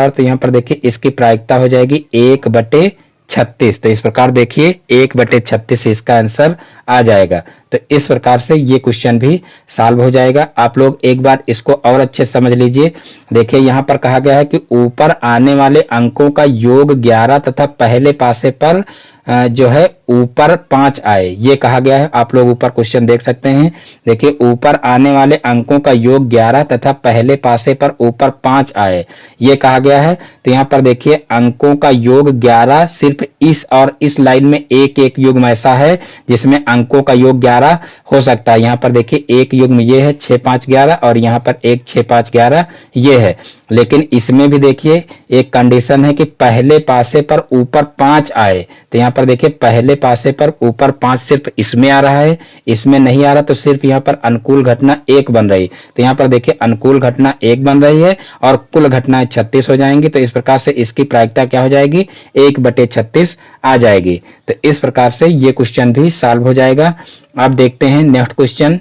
तो यहाँ पर देखिए इसकी प्रायिकता हो जाएगी 1/36। तो इस प्रकार देखिए 1/36 इसका आंसर आ जाएगा। तो तो इस प्रकार से ये क्वेश्चन भी सॉल्व हो जाएगा। आप लोग एक बार इसको और अच्छे से समझ लीजिए। देखिए यहाँ पर कहा गया है कि ऊपर आने वाले अंकों का योग 11 तथा पहले पासे पर जो है ऊपर 5 आए, ये कहा गया है। आप लोग ऊपर क्वेश्चन देख सकते हैं। देखिए ऊपर आने वाले अंकों का योग 11 तथा पहले पासे पर ऊपर 5 आए, ये कहा गया है। तो यहाँ पर देखिए अंकों का योग 11 सिर्फ इस और इस लाइन में एक एक युग्म ऐसा है जिसमें अंकों का योग 11 हो सकता है। यहाँ पर देखिए एक युग्म ये है 6 5 11 और यहाँ पर एक 6 5 11 ये है। लेकिन इसमें भी देखिए एक कंडीशन है कि पहले पासे पर ऊपर 5 आए। तो यहाँ पर देखिए पहले पासे पर ऊपर 5 सिर्फ इसमें आ रहा है, इसमें नहीं आ रहा, तो सिर्फ यहाँ पर अनुकूल घटना 1 बन रही। तो यहाँ पर देखिए अनुकूल घटना 1 बन रही है और कुल घटनाएं 36 हो जाएंगी। तो इस प्रकार से इसकी प्रायिकता क्या हो जाएगी, 1/36 आ जाएगी। तो इस प्रकार से ये क्वेश्चन भी सॉल्व हो जाएगा। अब देखते हैं नेक्स्ट क्वेश्चन।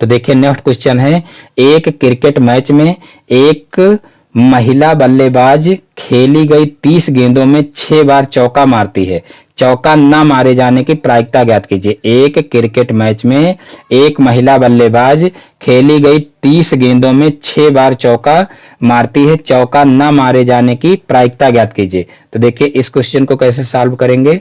तो देखिए नेक्स्ट क्वेश्चन है, एक क्रिकेट मैच में एक महिला बल्लेबाज खेली गई 30 गेंदों में 6 बार चौका मारती है, चौका न मारे जाने की प्रायिकता ज्ञात कीजिए। एक क्रिकेट मैच में एक महिला बल्लेबाज खेली गई 30 गेंदों में 6 बार चौका मारती है, चौका न मारे जाने की प्रायिकता ज्ञात कीजिए। तो देखिए इस क्वेश्चन को कैसे सॉल्व करेंगे।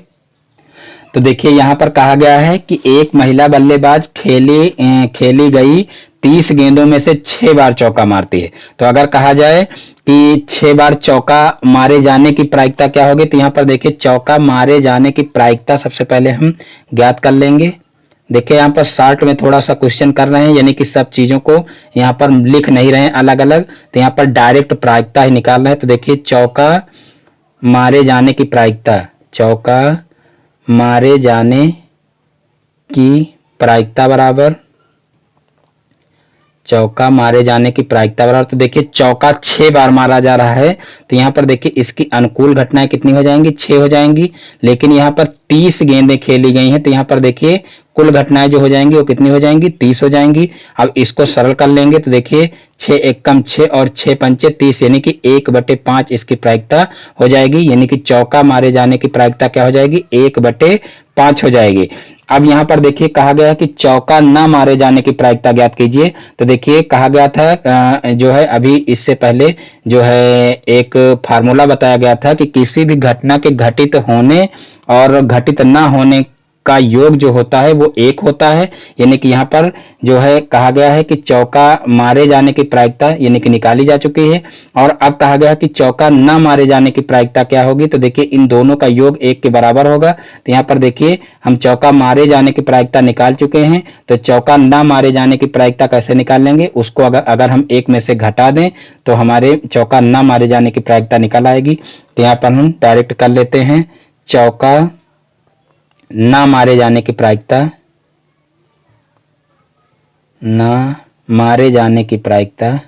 तो देखिए यहाँ पर कहा गया है कि एक महिला बल्लेबाज खेली गई 30 गेंदों में से 6 बार चौका मारती है। तो अगर कहा जाए कि 6 बार चौका मारे जाने की प्रायिकता क्या होगी, तो यहाँ पर देखिए चौका मारे जाने की प्रायिकता सबसे पहले हम ज्ञात कर लेंगे। देखिए यहाँ पर शॉर्ट में थोड़ा सा क्वेश्चन कर रहे हैं, यानी कि सब चीजों को यहाँ पर लिख नहीं रहे हैं अलग अलग, तो यहाँ पर डायरेक्ट प्रायिकता ही निकाल रहे हैं। तो देखिए चौका मारे जाने की प्रायिकता, चौका मारे जाने की प्रायिकता बराबर, चौका मारे जाने की प्रायिकता बराबर। तो देखिए चौका 6 बार मारा जा रहा है, तो यहाँ पर देखिए इसकी अनुकूल घटनाएं कितनी हो जाएंगी, 6 हो जाएंगी। लेकिन यहाँ पर 30 गेंदें खेली गई हैं, तो यहाँ पर देखिए कुल घटनाएं जो हो जाएंगी वो कितनी हो जाएंगी, 30 हो जाएंगी। अब इसको सरल कर लेंगे तो देखिए 6 एकम 6 और 6 पंचे 30, यानी कि 1/5 इसकी प्रायिकता हो जाएगी। यानी कि चौका मारे जाने की प्रायिकता क्या हो जाएगी, 1/5 हो जाएगी। अब यहाँ पर देखिए कहा गया है कि चौका ना मारे जाने की प्रायिकता ज्ञात कीजिए। तो देखिए कहा गया था जो है अभी इससे पहले जो है एक फार्मूला बताया गया था कि किसी भी घटना के घटित होने और घटित ना होने का योग जो होता है वो 1 होता है। यानी कि यहाँ पर जो है कहा गया है कि चौका मारे जाने की प्रायिकता यानी कि निकाली जा चुकी है। और अब कहा गया कि चौका न मारे जाने की प्रायिकता क्या होगी, तो देखिए इन दोनों का योग 1 के बराबर होगा। तो यहाँ पर देखिए हम चौका मारे जाने की प्रायिकता निकाल चुके हैं, तो चौका न मारे जाने की प्रायिकता कैसे निकाल लेंगे, उसको अगर हम 1 में से घटा दें तो हमारे चौका न मारे जाने की प्रायिकता निकल आएगी। तो यहाँ पर हम डायरेक्ट कर लेते हैं, चौका ना मारे जाने की प्रायिकता, ना मारे जाने की प्रायिकता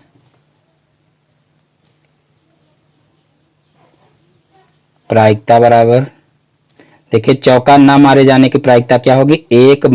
बराबर, देखिए चौका ना मारे जाने की प्रायिकता क्या होगी, 1 -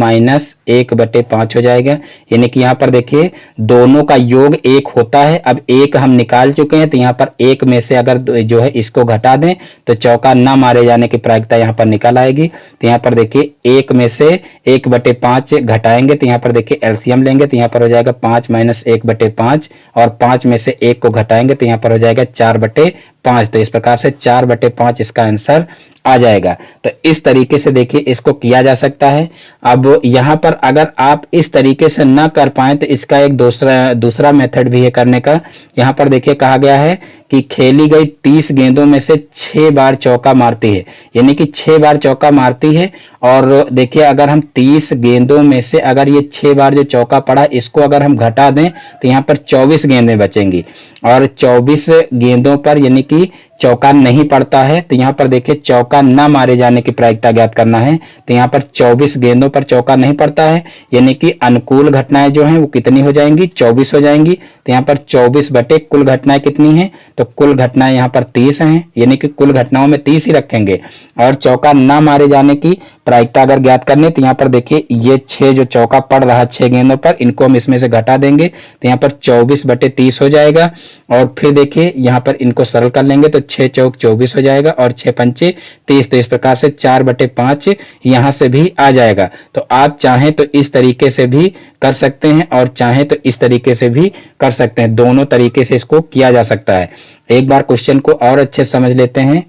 1/5 हो जाएगा। यानी कि यहाँ पर देखिए दोनों का योग 1 होता है। अब 1 हम निकाल चुके हैं, तो यहाँ पर 1 में से अगर जो है इसको घटा दें तो चौका ना मारे जाने की प्रायिकता यहाँ पर निकल आएगी। तो यहाँ पर देखिए 1 में से 1/5 घटाएंगे, तो यहाँ पर देखिए एलसीएम लेंगे, तो यहाँ पर हो जाएगा 5 - 1/5 और 5 में से 1 को घटाएंगे तो यहाँ पर हो जाएगा 4/5। तो इस प्रकार से 4/5 इसका आंसर आ जाएगा। तो इस तरीके से देखिए इसको किया जा सकता है। अब यहाँ पर अगर आप इस तरीके से ना कर पाए तो इसका एक दूसरा मेथड भी है करने का। यहाँ पर देखिए कहा गया है कि खेली गई 30 गेंदों में से 6 बार चौका मारती है, यानी कि 6 बार चौका मारती है। और देखिए अगर हम 30 गेंदों में से अगर ये 6 बार जो चौका पड़ा इसको अगर हम घटा दें तो यहाँ पर 24 गेंदें बचेंगी। और 24 गेंदों पर यानी कि चौका नहीं पड़ता है, तो यहाँ पर देखिए चौका ना मारे जाने की प्रायिकता ज्ञात करना है। तो यहाँ पर 24 गेंदों पर चौका नहीं पड़ता है, यानी कि अनुकूल घटनाएं जो हैं वो कितनी हो जाएंगी, 24 हो जाएंगी। तो यहाँ पर 24 बटे कुल घटनाएं कितनी हैं, तो तो कुल घटनाएं यहाँ पर 30 हैं, यानी कि कुल घटनाओं में 30 ही रखेंगे। और चौका ना मारे जाने की प्रायिकता अगर ज्ञात करने, तो यहाँ पर देखिए ये 6 जो चौका पड़ रहा है 6 गेंदों पर, इनको हम इसमें से घटा देंगे तो यहाँ पर 24/30 हो जाएगा। और फिर देखिए यहाँ पर इनको सरल कर लेंगे तो 6 चौक 24 हो जाएगा और 6 पंचे 30। तो इस प्रकार से 4/5 यहाँ से भी आ जाएगा। तो आप चाहें तो इस तरीके से भी कर सकते हैं और चाहें तो इस तरीके से भी कर सकते हैं, दोनों तरीके से इसको किया जा सकता है। एक बार क्वेश्चन को और अच्छे से समझ लेते हैं।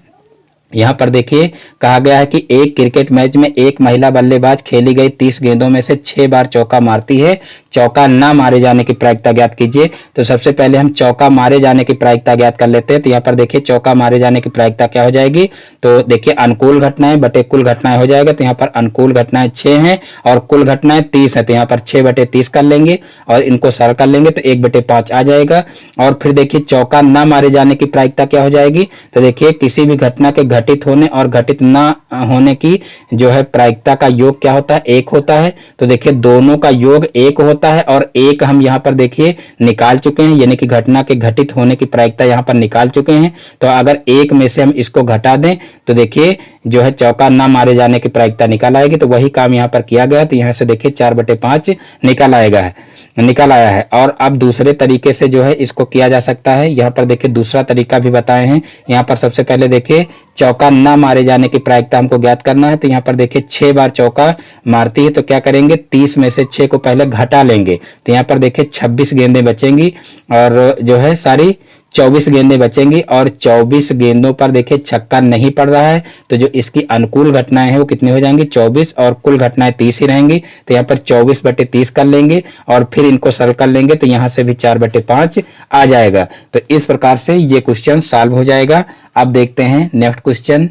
यहाँ पर देखिए कहा गया है कि एक क्रिकेट मैच में एक महिला बल्लेबाज खेली गई 30 गेंदों में से 6 बार चौका मारती है, चौका ना मारे जाने की प्रायिकता ज्ञात कीजिए। तो सबसे पहले हम चौका मारे जाने की प्रायिकता ज्ञात कर लेते हैं। तो यहाँ पर देखिए चौका मारे जाने की प्रायिकता क्या हो जाएगी, तो देखिए अनुकूल घटनाएं बटे कुल घटनाएं हो जाएगा। तो यहाँ पर अनुकूल घटनाएं 6 हैं और कुल घटनाएं 30 है, तो यहाँ पर 6/30 कर लेंगे और इनको सरल कर लेंगे तो 1/5 आ जाएगा। और फिर देखिए चौका ना मारे जाने की प्रायिकता क्या हो जाएगी, तो देखिए किसी भी घटना के घटित होने और घटित ना होने की जो है प्रायिकता का योग क्या होता है, 1 होता है। तो देखिए दोनों का योग 1 होता है और 1 हम यहाँ पर देखिए निकाल चुके हैं, यानी कि घटना के घटित होने की प्रायिकता यहाँ पर निकाल चुके हैं। तो अगर 1 में से हम इसको घटा दें तो देखिए जो है चौका ना मारे जाने की प्रायिकता निकल आएगी। तो वही काम यहाँ पर किया गया। तो यहाँ से देखिए 4/5 निकल आया है। और अब दूसरे तरीके से जो है इसको किया जा सकता है। यहाँ पर देखिए दूसरा तरीका भी बताए हैं। यहाँ पर सबसे पहले देखिए चौका ना मारे जाने की प्रायिकता हमको ज्ञात करना है। तो यहाँ पर देखिए 6 बार चौका मारती है, तो क्या करेंगे 30 में से 6 को पहले घटा लेंगे। तो यहाँ पर देखिए 26 गेंदें बचेंगी और जो है सारी 24 गेंदें बचेंगी और 24 गेंदों पर देखिए छक्का नहीं पड़ रहा है। तो जो इसकी अनुकूल घटनाएं हैं वो कितनी हो जाएंगी, 24, और कुल घटनाएं 30 ही रहेंगी। तो यहाँ पर 24/30 कर लेंगे और फिर इनको सरल कर लेंगे तो यहाँ से भी 4/5 आ जाएगा। तो इस प्रकार से ये क्वेश्चन सॉल्व हो जाएगा। अब देखते हैं नेक्स्ट क्वेश्चन।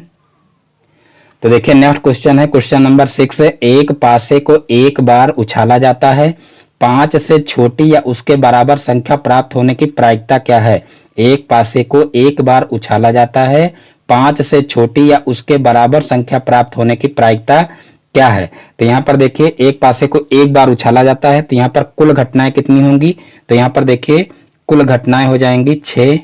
तो देखिए नेक्स्ट क्वेश्चन है क्वेश्चन नंबर 6 है। एक पासे को एक बार उछाला जाता है, 5 से छोटी या उसके बराबर संख्या प्राप्त होने की प्रायिकता क्या है। एक पासे को एक बार उछाला जाता है, 5 से छोटी या उसके बराबर संख्या प्राप्त होने की प्रायिकता क्या है। तो यहाँ पर देखिए एक पासे को एक बार उछाला जाता है, तो यहाँ पर कुल घटनाएं कितनी होंगी, तो यहाँ पर देखिए कुल घटनाएं हो जाएंगी 6,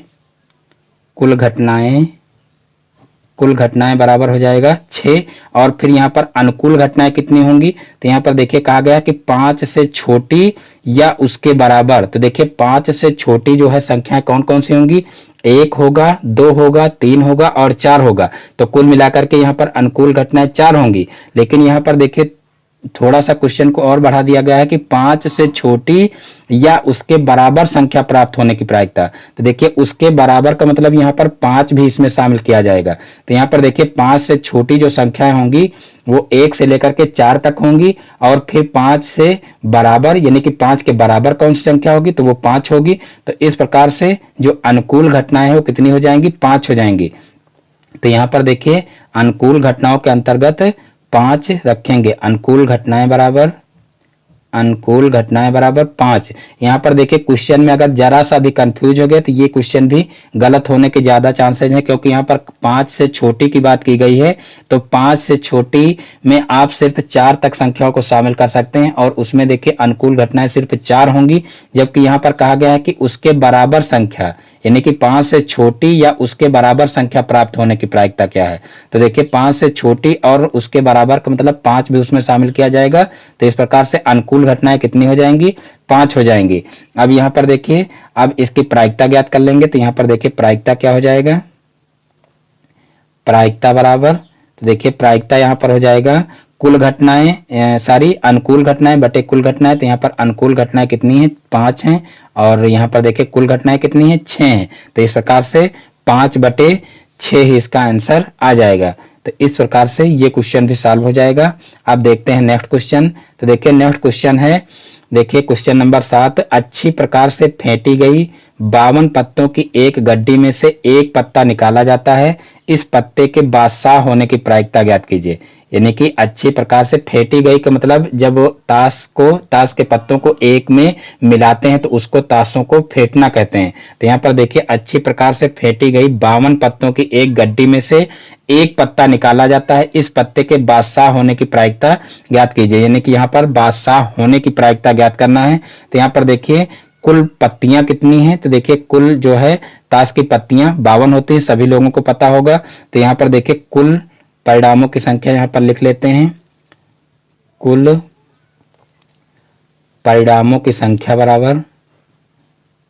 कुल घटनाएं बराबर हो जाएगा 6। और फिर यहाँ पर अनुकूल घटनाएं कितनी होंगी, तो यहाँ पर देखिए कहा गया कि 5 से छोटी या उसके बराबर। तो देखिए 5 से छोटी जो है संख्याएं कौन कौन सी होंगी, 1 होगा, 2 होगा, 3 होगा और 4 होगा। तो कुल मिलाकर के यहाँ पर अनुकूल घटनाएं 4 होंगी। लेकिन यहाँ पर देखिए थोड़ा सा क्वेश्चन को और बढ़ा दिया गया है कि 5 से छोटी या उसके बराबर संख्या प्राप्त होने की प्रायिकता। तो देखिए उसके बराबर का मतलब यहाँ पर 5 भी इसमें शामिल किया जाएगा। तो यहाँ पर देखिए 5 से छोटी जो संख्याएं होंगी वो 1 से लेकर के 4 तक होंगी और फिर 5 से बराबर यानी कि 5 के बराबर कौन सी संख्या होगी, तो वो 5 होगी। तो इस प्रकार से जो अनुकूल घटनाएं हैं वो कितनी हो जाएंगी, 5 हो जाएंगी। तो यहाँ पर देखिए अनुकूल घटनाओं के अंतर्गत 5 रखेंगे, अनुकूल घटनाएं बराबर 5। यहाँ पर देखिए क्वेश्चन में अगर जरा सा भी कंफ्यूज हो गए तो ये क्वेश्चन भी गलत होने के ज्यादा चांसेस हैं, क्योंकि यहाँ पर 5 से छोटी की बात की गई है। तो 5 से छोटी में आप सिर्फ 4 तक संख्याओं को शामिल कर सकते हैं और उसमें देखिए अनुकूल घटनाएं सिर्फ 4 होंगी। जबकि यहाँ पर कहा गया है कि उसके बराबर संख्या यानी कि 5 से छोटी या उसके बराबर संख्या प्राप्त होने की प्रायिकता क्या है। तो देखिए 5 से छोटी और उसके बराबर का मतलब 5 भी उसमें शामिल किया जाएगा। तो इस प्रकार से अनुकूल घटनाएं कितनी हो जाएंगी, 5 हो जाएंगी। अब यहाँ पर देखिए अब इसकी प्रायिकता ज्ञात कर लेंगे। तो यहाँ पर देखिए प्रायिकता क्या हो जाएगा, प्रायिकता बराबर, तो देखिए प्रायिकता यहाँ पर हो जाएगा कुल घटनाएं सारी अनुकूल घटनाएं बटे कुल घटनाएं। तो यहाँ पर अनुकूल घटनाएं कितनी हैं, 5 हैं और यहाँ पर देखिए कुल घटनाएं कितनी हैं, 6 हैं। तो इस प्रकार से 5/6 ही इसका आंसर आ जाएगा। तो इस प्रकार से ये क्वेश्चन भी सॉल्व हो जाएगा। अब देखते हैं नेक्स्ट क्वेश्चन। तो देखिए नेक्स्ट क्वेश्चन है, देखिए क्वेश्चन नंबर 7। अच्छी प्रकार से फेंटी गई 52 पत्तों की एक गड्डी में से एक पत्ता निकाला जाता है, इस पत्ते के बादशाह होने की प्रायिकता ज्ञात कीजिए। यानी कि अच्छी प्रकार से फेंटी गई का मतलब जब ताश के पत्तों को एक में मिलाते हैं तो उसको ताशों को फेंटना कहते हैं। तो यहाँ पर देखिए अच्छी प्रकार से फेंटी गई 52 पत्तों की एक गड्डी में से एक पत्ता निकाला जाता है, इस पत्ते के बादशाह होने की प्रायिकता ज्ञात कीजिए। यानी कि यहाँ पर बादशाह होने की प्रायिकता ज्ञात करना है। तो यहाँ पर देखिए कुल पत्तियां कितनी हैं, तो देखिए कुल जो है ताश की पत्तियां 52 होती हैं, सभी लोगों को पता होगा। तो यहाँ पर देखिए कुल परिणामों की संख्या यहाँ पर लिख लेते हैं, कुल परिणामों की संख्या बराबर,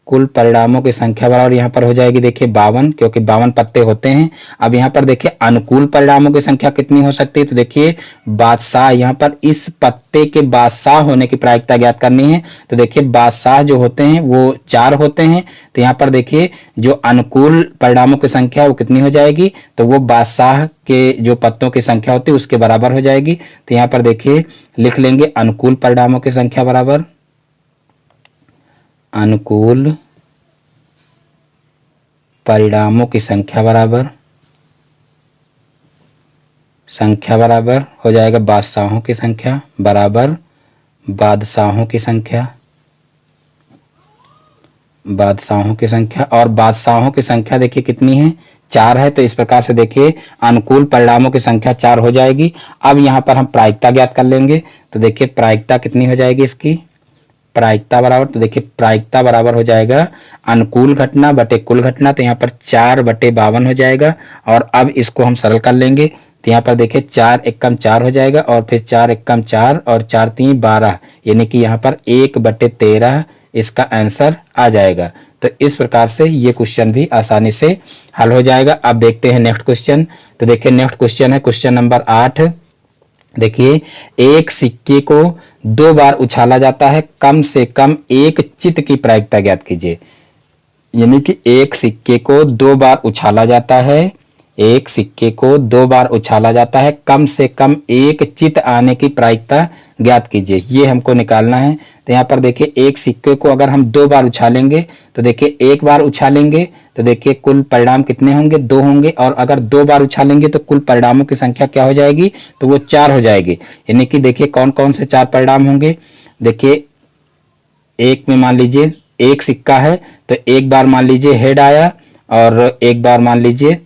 कुल परिणामों की संख्या बराबर यहाँ पर हो जाएगी देखिए 52, क्योंकि 52 पत्ते होते हैं। अब यहाँ पर देखिए अनुकूल परिणामों की संख्या कितनी हो सकती है, तो देखिए बादशाह, यहाँ पर इस पत्ते के बादशाह होने की प्रायिकता ज्ञात करनी है। तो देखिए बादशाह जो होते हैं वो 4 होते हैं। तो यहाँ पर देखिए जो अनुकूल परिणामों की संख्या वो कितनी हो जाएगी, तो वो बादशाह के जो पत्तों की संख्या होती है उसके बराबर हो जाएगी। तो यहाँ पर देखिए लिख लेंगे अनुकूल परिणामों की संख्या बराबर, अनुकूल परिणामों की संख्या बराबर हो जाएगा बादशाहों की संख्या बराबर बादशाहों की संख्या, और बादशाहों की संख्या देखिए कितनी है, 4 है। तो इस प्रकार से देखिए अनुकूल परिणामों की संख्या 4 हो जाएगी। अब यहाँ पर हम प्रायिकता ज्ञात कर लेंगे। तो देखिए प्रायिकता कितनी हो जाएगी इसकी, प्रायिकता बराबर, तो देखिए प्रायिकता बराबर हो जाएगा अनुकूल घटना बटे कुल घटना। तो यहाँ पर 4/52 हो जाएगा। और अब इसको हम सरल कर लेंगे। तो यहाँ पर देखिए 4 एकम 4 हो जाएगा, और फिर 4 एकम 4 और 4 3 12, यानी कि यहाँ पर 1/13 इसका आंसर आ जाएगा। तो इस प्रकार से ये क्वेश्चन भी आसानी से हल हो जाएगा। अब देखते हैं नेक्स्ट क्वेश्चन। तो देखिए नेक्स्ट क्वेश्चन है क्वेश्चन नंबर 8। देखिए एक सिक्के को 2 बार उछाला जाता है, कम से कम एक चित की प्रायिकता ज्ञात कीजिए। यानी कि एक सिक्के को 2 बार उछाला जाता है, एक सिक्के को 2 बार उछाला जाता है, कम से कम एक चित आने की प्रायिकता ज्ञात कीजिए, ये हमको निकालना है। तो यहाँ पर देखिए एक सिक्के को अगर हम 2 बार उछालेंगे, तो देखिए एक बार उछालेंगे तो देखिए कुल परिणाम कितने होंगे, 2 होंगे। और अगर 2 बार उछालेंगे तो कुल परिणामों की संख्या क्या हो जाएगी, तो वो 4 हो जाएगी। यानी कि देखिए कौन कौन से 4 परिणाम होंगे। देखिए एक में मान लीजिए एक सिक्का है, तो एक बार मान लीजिए हेड आया, और एक बार मान लीजिए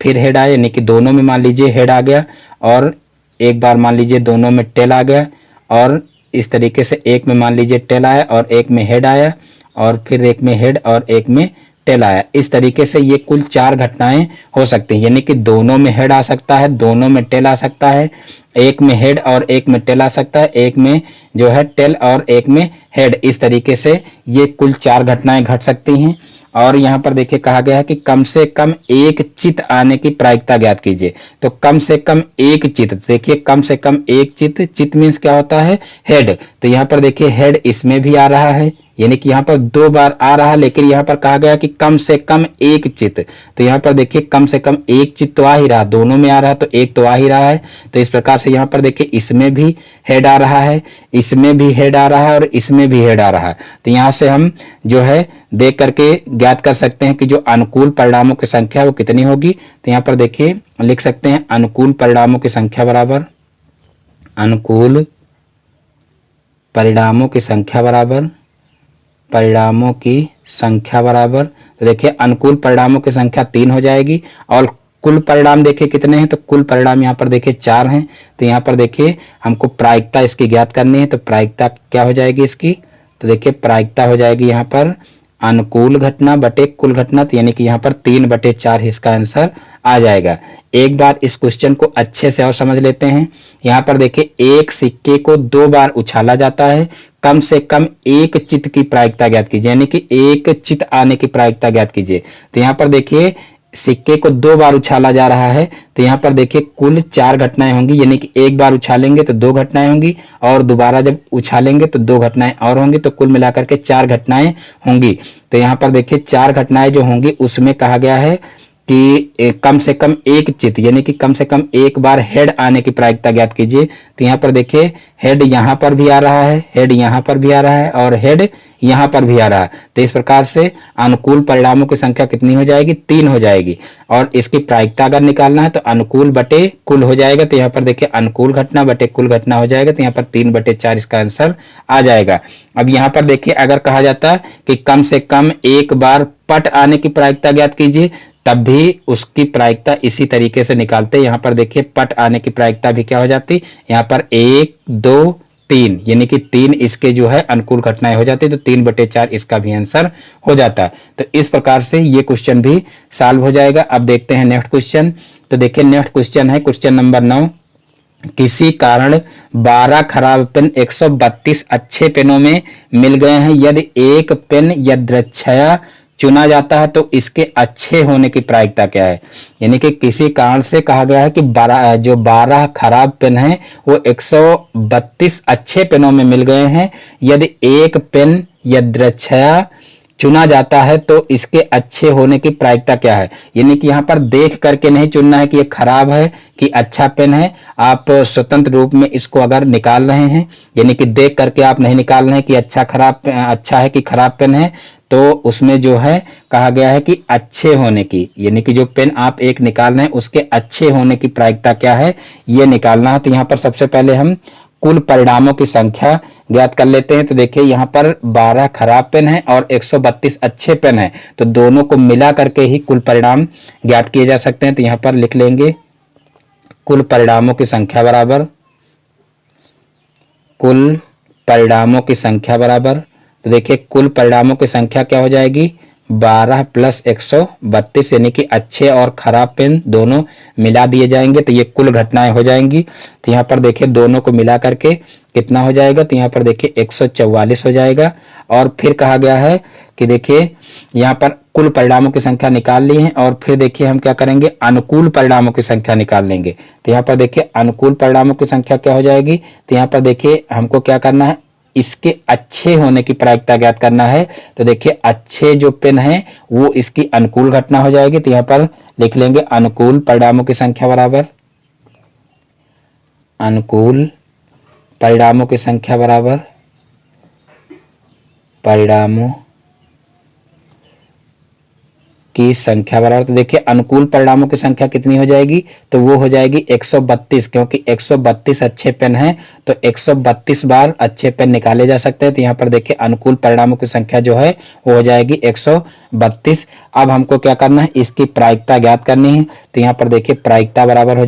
फिर हेड आया, यानी कि दोनों में मान लीजिए हेड आ गया, और एक बार मान लीजिए दोनों में टेल आ गया, और इस तरीके से एक में मान लीजिए टेल आया और एक में हेड आया, और फिर एक में हेड और एक में टेल आया। इस तरीके से ये कुल 4 घटनाएं हो सकती हैं। यानी कि दोनों में हेड आ सकता है, दोनों में टेल आ सकता है, एक में हेड और एक में टेल आ सकता है, एक में जो है टेल और एक में हेड। इस तरीके से ये कुल 4 घटनाएं घट सकती हैं। और यहाँ पर देखिए कहा गया है कि कम से कम एक चित आने की प्रायिकता ज्ञात कीजिए। तो कम से कम एक चित, देखिए कम से कम एक चित, चित मीन्स क्या होता है, हेड। तो यहाँ पर देखिए हेड इसमें भी आ रहा है, यानी कि यहाँ पर 2 बार आ रहा है, लेकिन यहाँ पर कहा गया कि कम से कम एक चित। तो यहाँ पर देखिए कम से कम एक चित तो आ ही रहा, दोनों में आ रहा है तो एक तो आ ही रहा है। तो इस प्रकार से यहाँ पर देखिए इसमें भी हेड आ रहा है, इसमें भी हेड आ रहा है, और इसमें भी हेड आ रहा है। तो यहाँ से हम जो है देख करके ज्ञात कर सकते हैं कि जो अनुकूल परिणामों की संख्या वो कितनी होगी। तो यहाँ पर देखिए लिख सकते हैं अनुकूल परिणामों की संख्या बराबर, अनुकूल परिणामों की संख्या बराबर, परिणामों की संख्या बराबर। तो देखिए अनुकूल परिणामों की संख्या 3 हो जाएगी, और कुल परिणाम देखिए कितने हैं, तो कुल परिणाम यहाँ पर देखिए 4 हैं। तो यहाँ पर देखिए हमको प्रायिकता इसकी ज्ञात करनी है। तो प्रायिकता क्या हो जाएगी इसकी, तो देखिए प्रायिकता हो जाएगी यहाँ पर अनुकूल घटना बटे कुल घटना। तो यानी कि यहाँ पर 3/4 इसका आंसर आ जाएगा। एक बार इस क्वेश्चन को अच्छे से और समझ लेते हैं। यहाँ पर देखिए एक सिक्के को 2 बार उछाला जाता है, कम से कम एक चित की प्रायिकता ज्ञात कीजिए, यानी कि एक चित आने की प्रायिकता ज्ञात कीजिए। तो यहाँ पर देखिए सिक्के को 2 बार उछाला जा रहा है, तो यहाँ पर देखिए कुल 4 घटनाएं होंगी, यानी कि एक बार उछालेंगे तो 2 घटनाएं होंगी, और दोबारा जब उछालेंगे तो 2 घटनाएं और होंगी, तो कुल मिलाकर के 4 घटनाएं होंगी। तो यहाँ पर देखिए 4 घटनाएं जो होंगी उसमें कहा गया है कि कम से कम एक चित, यानी कि कम से कम एक बार हेड आने की प्रायिकता ज्ञात कीजिए। तो यहाँ पर देखिए हेड यहाँ पर भी आ रहा है, हेड यहाँ पर भी आ रहा है, और हेड यहाँ पर भी आ रहा है। तो इस प्रकार से अनुकूल परिणामों की संख्या कितनी हो जाएगी, 3 हो जाएगी। और इसकी प्रायिकता अगर निकालना है तो अनुकूल बटे कुल हो जाएगा। तो यहाँ पर देखिए अनुकूल घटना बटे कुल घटना हो जाएगा। तो यहाँ पर 3/4 इसका आंसर आ जाएगा। अब यहाँ पर देखिए अगर कहा जाता है कि कम से कम एक बार पट आने की प्रायिकता ज्ञात कीजिए, तब भी उसकी प्रायिकता इसी तरीके से निकालते। यहाँ पर देखिए पट आने की प्रायिकता भी क्या हो जाती, यहाँ पर 1 2 3, यानी कि 3 इसके जो है अनुकूल घटनाएं हो जाती है, तो 3/4 इसका भी आंसर हो जाता है। तो इस प्रकार से ये क्वेश्चन भी सॉल्व हो जाएगा। अब देखते हैं नेक्स्ट क्वेश्चन। तो देखिए नेक्स्ट क्वेश्चन है क्वेश्चन नंबर 9। किसी कारण 12 खराब पेन 132 अच्छे पेनों में मिल गए हैं। यदि एक पेन यदृच्छया चुना जाता है तो इसके अच्छे होने की प्रायिकता क्या है। यानी कि किसी कारण से कहा गया है कि 12 खराब पेन हैं वो 132 अच्छे पेनों में मिल गए हैं। यदि एक पेन यदृच्छया चुना जाता है तो इसके अच्छे होने की प्रायिकता क्या है। यानी कि यहाँ पर देख करके नहीं चुनना है कि ये खराब है कि अच्छा पेन है। आप स्वतंत्र रूप में इसको अगर निकाल रहे हैं, यानी कि देख करके आप नहीं निकाल रहे हैं कि अच्छा है कि खराब पेन है, तो उसमें जो है कहा गया है कि अच्छे होने की, यानी कि जो पेन आप एक निकाल रहे हैं उसके अच्छे होने की प्रायिकता क्या है ये निकालना है। तो यहाँ पर सबसे पहले हम कुल परिणामों की संख्या ज्ञात कर लेते हैं। तो देखिए यहाँ पर 12 खराब पेन है और 132 अच्छे पेन है, तो दोनों को मिला करके ही कुल परिणाम ज्ञात किए जा सकते हैं। तो यहाँ पर लिख लेंगे कुल परिणामों की संख्या बराबर कुल परिणामों की संख्या बराबर। तो देखिए कुल परिणामों की संख्या क्या हो जाएगी 12 + 132, यानी कि अच्छे और खराब पेन दोनों मिला दिए जाएंगे तो ये कुल घटनाएं हो जाएंगी। तो यहाँ पर देखिए दोनों को मिला करके कितना हो जाएगा, तो यहाँ पर देखिए 144 हो जाएगा। और फिर कहा गया है कि देखिए यहाँ पर कुल परिणामों की संख्या निकाल ली है और फिर देखिए हम क्या करेंगे अनुकूल परिणामों की संख्या निकाल लेंगे। तो यहाँ पर देखिए अनुकूल परिणामों की संख्या क्या हो जाएगी, तो यहाँ पर देखिए हमको क्या करना है इसके अच्छे होने की प्रायिकता ज्ञात करना है। तो देखिए अच्छे जो पेन है वो इसकी अनुकूल घटना हो जाएगी। तो यहाँ पर लिख लेंगे अनुकूल परिणामों की संख्या बराबर अनुकूल परिणामों की संख्या बराबर परिणामों की संख्या बराबर। तो देखिए अनुकूल परिणामों की संख्या कितनी हो जाएगी, तो वो हो जाएगी 132, क्योंकि 132 अच्छे पेन हैं तो 132 बार अच्छे पेन निकाले जा सकते हैं। तो यहाँ पर देखिए अनुकूल परिणामों की संख्या जो है वो हो जाएगी 132। अब हमको क्या करना है इसकी प्रायिकता ज्ञात करनी है। तो यहाँ पर देखिए प्रायिकता बराबर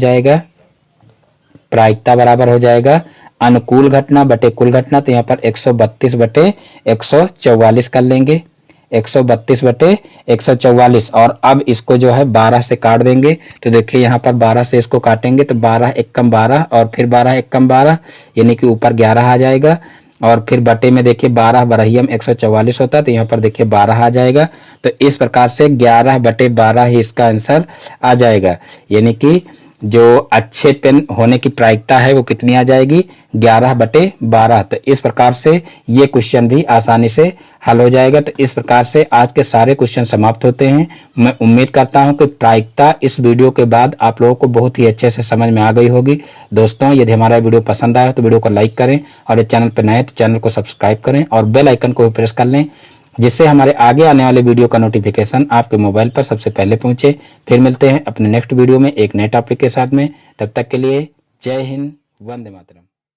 हो जाएगा अनुकूल घटना बटे कुल घटना। तो यहाँ पर 132 बटे 144 कर लेंगे, 132 बटे 144। और अब इसको जो है 12 से काट देंगे। तो देखिए यहाँ पर 12 से इसको काटेंगे तो 12 एकम 12 और फिर 12 एकम 12, यानी कि ऊपर 11 आ जाएगा। और फिर बटे में देखिए 12 बरहियम 144 होता है, तो यहाँ पर देखिए 12 आ जाएगा। तो इस प्रकार से 11 बटे 12 ही इसका आंसर आ जाएगा, यानी कि जो अच्छे पेन होने की प्रायिकता है वो कितनी आ जाएगी 11 बटे 12। तो इस प्रकार से ये क्वेश्चन भी आसानी से हल हो जाएगा। तो इस प्रकार से आज के सारे क्वेश्चन समाप्त होते हैं। मैं उम्मीद करता हूं कि प्रायिकता इस वीडियो के बाद आप लोगों को बहुत ही अच्छे से समझ में आ गई होगी। दोस्तों यदि हमारा वीडियो पसंद आया तो वीडियो को लाइक करें और ये चैनल पर नए तो चैनल को सब्सक्राइब करें और बेल आइकन को भी प्रेस कर लें, जिससे हमारे आगे आने वाले वीडियो का नोटिफिकेशन आपके मोबाइल पर सबसे पहले पहुंचे। फिर मिलते हैं अपने नेक्स्ट वीडियो में एक नए टॉपिक के साथ में। तब तक के लिए जय हिंद, वंदे मातरम।